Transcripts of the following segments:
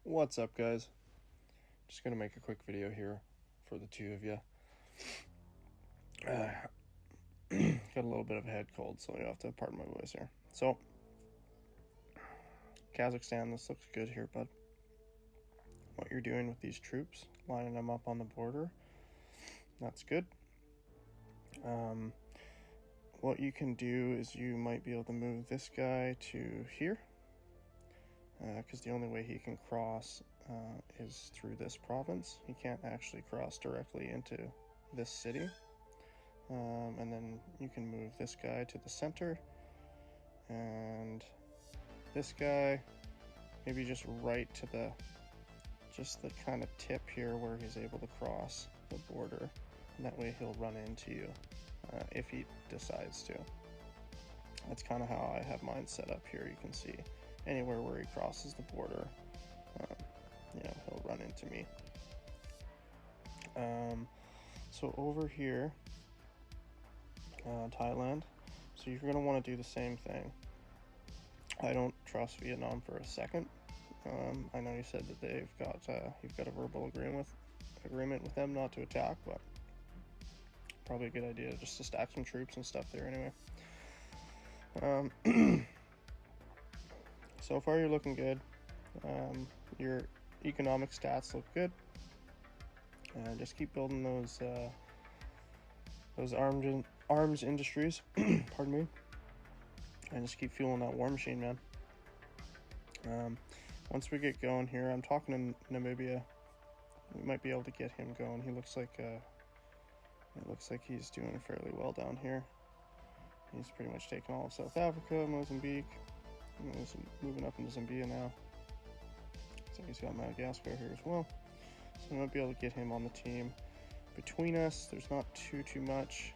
What's up, guys? Just gonna make a quick video here for the two of you. Got a little bit of a head cold, so you'll have to pardon my voice here. So, Kazakhstan, this looks good here, bud. What you're doing with these troops, lining them up on the border, that's good. What you can do is you might be able to move this guy to here, because the only way he can cross is through this province. He can't actually cross directly into this city. And then you can move this guy to the center, and this guy maybe just right to the kind of tip here where he's able to cross the border, and that way he'll run into you if he decides to. That's kind of how I have mine set up here. You can see anywhere where he crosses the border, he'll run into me. So over here, Thailand, so you're going to want to do the same thing. I don't trust Vietnam for a second. I know you said that you've got a verbal agreement with them not to attack, but probably a good idea just to stack some troops and stuff there anyway. So far you're looking good. Your economic stats look good. Just keep building those arms industries, pardon me, and just keep fueling that war machine, man. Once we get going here, I'm talking to Namibia. We might be able to get him going. He looks like it looks like he's doing fairly well down here. He's pretty much taken all of South Africa, Mozambique. He's moving up into Zambia now. So he's got Madagascar here as well. So we might be able to get him on the team. Between us, there's not too much.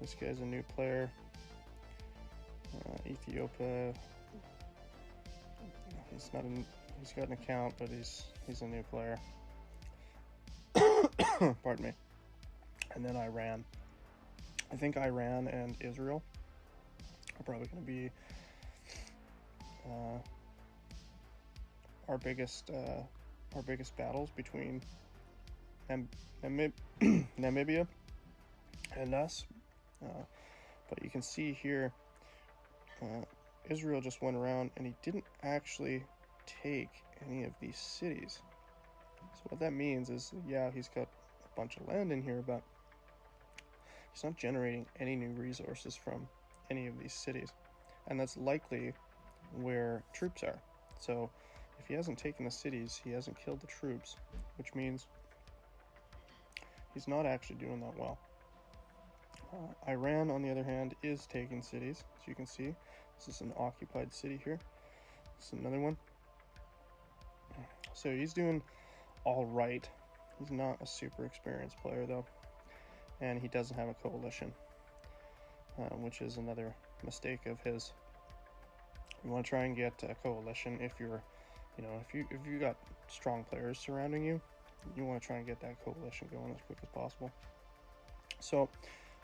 This guy's a new player. Ethiopia. He's got an account, but he's a new player. Pardon me. And then Iran. I think Iran and Israel are probably going to be our biggest battles between Namibia and us. But you can see here, Israel just went around and he didn't actually take any of these cities. So what that means is, yeah, he's got a bunch of land in here, but he's not generating any new resources from any of these cities. And that's likely where troops are. So if he hasn't taken the cities, he hasn't killed the troops, which means he's not actually doing that well. Iran, on the other hand, is taking cities. As you can see, this is an occupied city here. This is another one. So he's doing all right. He's not a super experienced player, though. And he doesn't have a coalition, which is another mistake of his. You want to try and get a coalition if you're, if you got strong players surrounding you. You want to try and get that coalition going as quick as possible. So,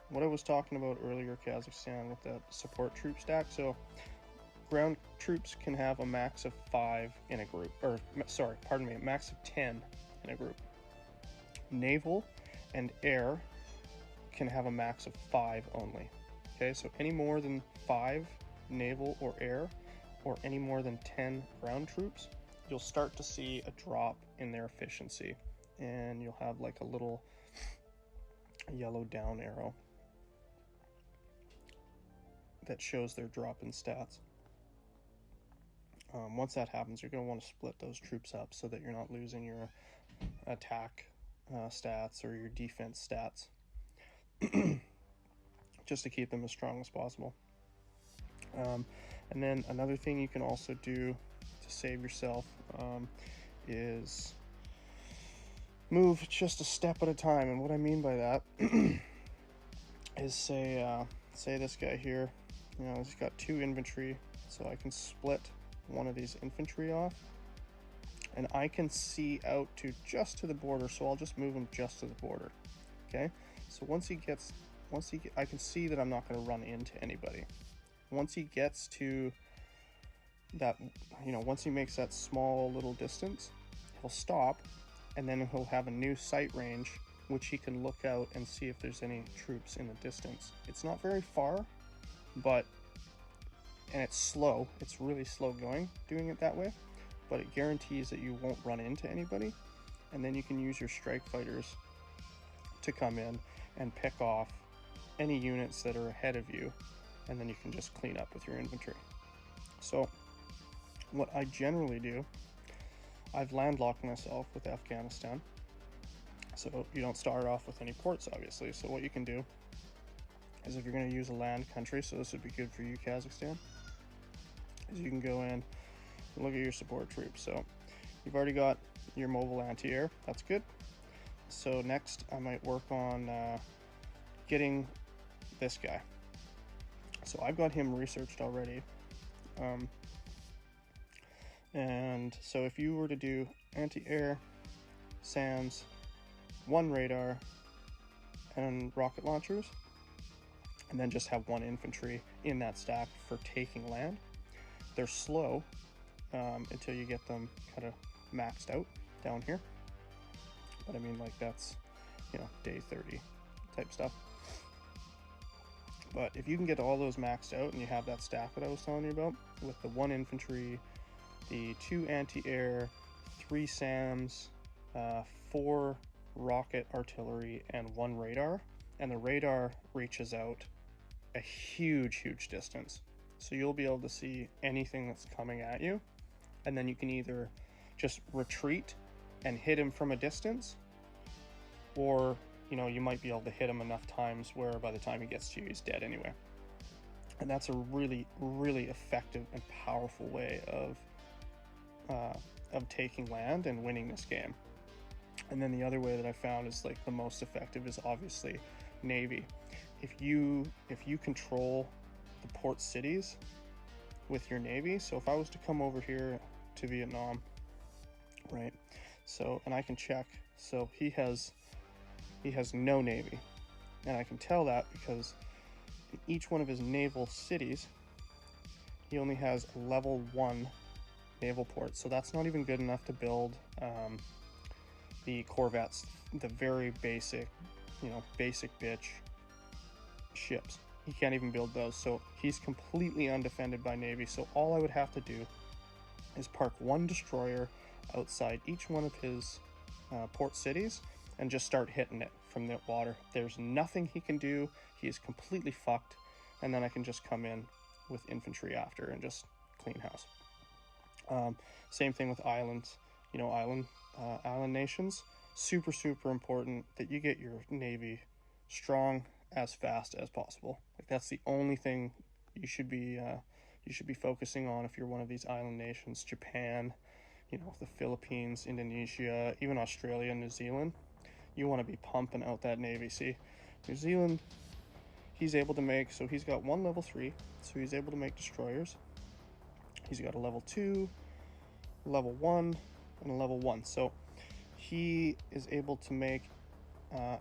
what I was talking about earlier, Kazakhstan, with that support troop stack. So, ground troops can have a max of 5 in a group, a max of 10 in a group. Naval and air can have a max of 5 only. Okay, so any more than 5 naval or air, or any more than 10 ground troops, you'll start to see a drop in their efficiency, and you'll have like a little yellow down arrow that shows their drop in stats. Once that happens, you're going to want to split those troops up so that you're not losing your attack stats or your defense stats, just to keep them as strong as possible. And then another thing you can also do to save yourself is move just a step at a time. And what I mean by that is say this guy here, he's got 2 infantry, so I can split one of these infantry off, and I can see out to just to the border, so I'll just move him just to the border. Okay, so I can see that I'm not going to run into anybody. Once he gets to that, once he makes that small little distance, he'll stop, and then he'll have a new sight range, which he can look out and see if there's any troops in the distance. It's not very far, and it's slow. It's really slow going doing it that way, but it guarantees that you won't run into anybody. And then you can use your strike fighters to come in and pick off any units that are ahead of you, and then you can just clean up with your infantry. So what I generally do, I've landlocked myself with Afghanistan, so you don't start off with any ports, obviously. So what you can do is, if you're going to use a land country, so this would be good for you, Kazakhstan, is you can go in and look at your support troops. So you've already got your mobile anti-air, that's good. So next I might work on getting this guy. So I've got him researched already. And so if you were to do anti-air, SAMs, 1 radar, and rocket launchers, and then just have 1 infantry in that stack for taking land, they're slow until you get them kind of maxed out down here. But I mean, like, that's, you know, day 30 type stuff. But if you can get all those maxed out and you have that stack that I was telling you about, with the 1 infantry, the 2 anti-air, 3 SAMs, 4 rocket artillery, and 1 radar, and the radar reaches out a huge distance, so you'll be able to see anything that's coming at you, and then you can either just retreat and hit him from a distance, or, you know, you might be able to hit him enough times where by the time he gets to you, he's dead anyway. And that's a really effective and powerful way of taking land and winning this game. And then the other way that I found is, like, the most effective is obviously Navy. If you control the port cities with your Navy, so if I was to come over here to Vietnam, right, so, and I can check, so he has no Navy, and I can tell that because in each one of his naval cities he only has a level 1 naval port. So that's not even good enough to build the corvettes, the very basic, you know, basic bitch ships. He can't even build those, so he's completely undefended by Navy. So all I would have to do is park 1 destroyer outside each one of his port cities and just start hitting it from the water. There's nothing he can do. He is completely fucked, and then I can just come in with infantry after and just clean house. Same thing with islands. You know, island nations, super important that you get your Navy strong as fast as possible. Like, that's the only thing you should be focusing on if you're one of these island nations. Japan, you know, the Philippines, Indonesia, even Australia, New Zealand. You want to be pumping out that Navy. See, New Zealand, he's able to make, so he's got 1 level 3, so he's able to make destroyers. He's got a level 2, level 1, and a level 1. So he is able to make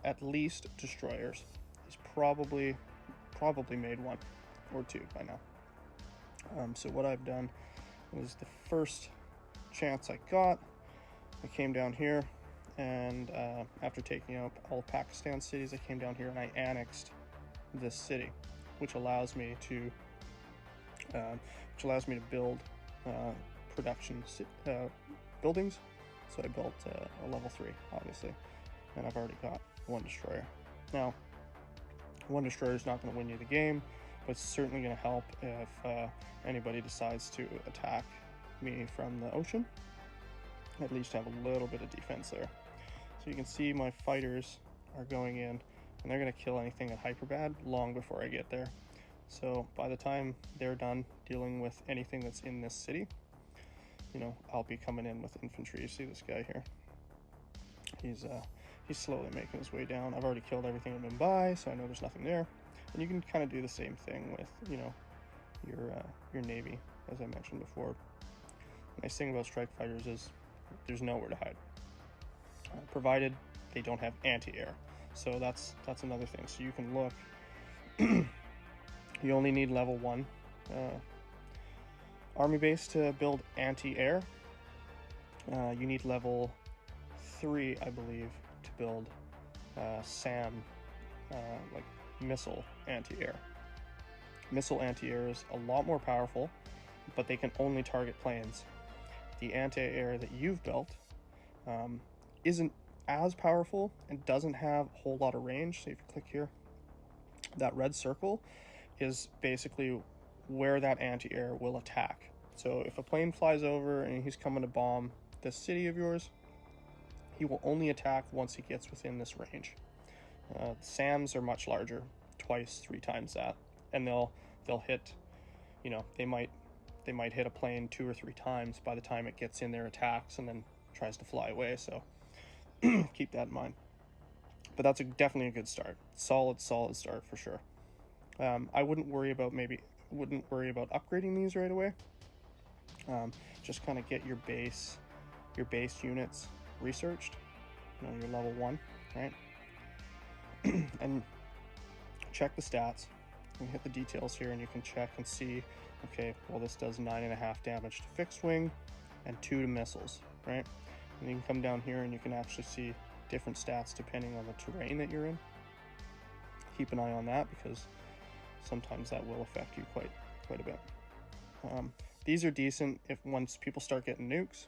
at least destroyers. He's probably made 1 or 2 by now. So what I've done was, the first chance I got, I came down here, and after taking out all Pakistan cities, I came down here and I annexed this city, which allows me to build production buildings. So I built a level 3, obviously, and I've already got 1 destroyer. Now, 1 destroyer is not going to win you the game, but it's certainly going to help if anybody decides to attack me from the ocean. At least have a little bit of defense there. So you can see my fighters are going in, and they're going to kill anything at Hyperbad long before I get there. So by the time they're done dealing with anything that's in this city, you know, I'll be coming in with infantry. You see this guy here? He's slowly making his way down. I've already killed everything in Mumbai, so I know there's nothing there. And you can kind of do the same thing with, you know, your Navy, as I mentioned before. The nice thing about strike fighters is there's nowhere to hide, provided they don't have anti-air. So that's another thing. So you can look. You only need level 1 army base to build anti-air. You need level 3, I believe, to build SAM, like missile anti-air. Missile anti-air is a lot more powerful, but they can only target planes. The anti-air that you've built isn't as powerful and doesn't have a whole lot of range. So if you click here, that red circle is basically where that anti-air will attack. So if a plane flies over and he's coming to bomb this city of yours, he will only attack once he gets within this range. SAMs are much larger, 2x, 3x that, and they'll hit, you know, they might hit a plane 2 or 3 times by the time it gets in their attacks and then tries to fly away. So keep that in mind. But that's definitely a good start. Solid start for sure. I wouldn't worry about upgrading these right away. Just kind of get your base units researched. You know, your level 1, right? And check the stats. You can hit the details here and you can check and see, okay, well, this does 9.5 damage to fixed wing and 2 to missiles, right? And you can come down here and you can actually see different stats depending on the terrain that you're in. Keep an eye on that because sometimes that will affect you quite a bit. These are decent if once people start getting nukes,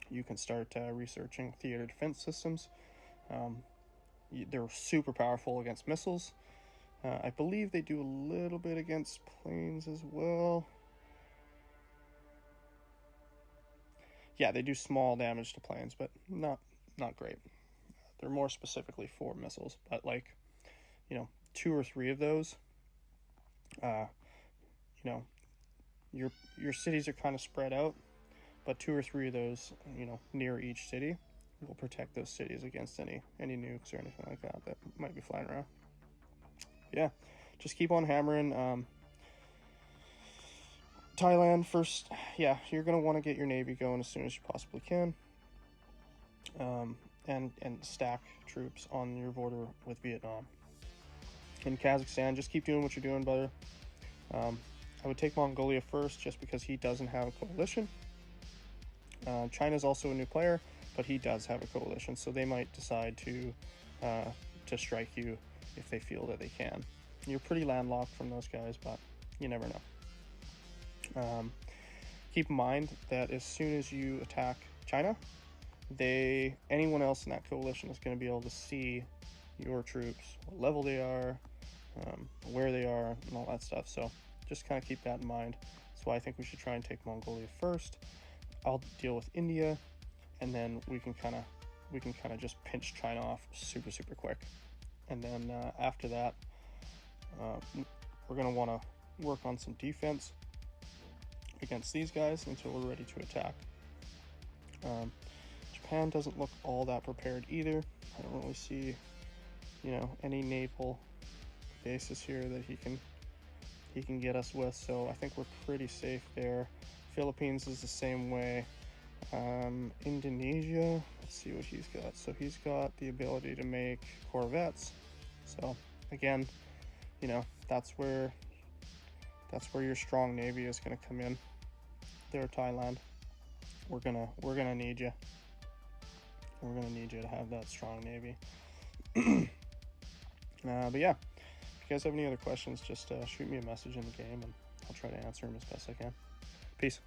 you can start researching theater defense systems. They're super powerful against missiles. I believe they do a little bit against planes as well. Yeah, they do small damage to planes, but not great. They're more specifically for missiles, but like, you know, 2 or 3 of those, you know, your cities are kind of spread out, but 2 or 3 of those, you know, near each city will protect those cities against any nukes or anything like that might be flying around. Yeah, just keep on hammering. Thailand first. Yeah, you're gonna want to get your navy going as soon as you possibly can, and stack troops on your border with Vietnam. In Kazakhstan, just keep doing what you're doing, brother. I would take Mongolia first just because he doesn't have a coalition. China's also a new player, but he does have a coalition, so they might decide to strike you if they feel that they can. You're pretty landlocked from those guys, but you never know. Keep in mind that as soon as you attack China, anyone else in that coalition is going to be able to see your troops, what level they are, where they are, and all that stuff. So just kind of keep that in mind. That's why I think we should try and take Mongolia first. I'll deal with India, and then we can kind of just pinch China off super quick. And then after that, we're going to want to work on some defense against these guys until we're ready to attack. Japan doesn't look all that prepared either. I don't really see, you know, any naval bases here that he can get us with, so I think we're pretty safe there. Philippines is the same way. Indonesia, let's see what he's got. So he's got the ability to make corvettes. So again, you know, that's where your strong navy is going to come in. There, Thailand. We're gonna need you. We're gonna need you to have that strong navy. But yeah, if you guys have any other questions, just shoot me a message in the game, and I'll try to answer them as best I can. Peace.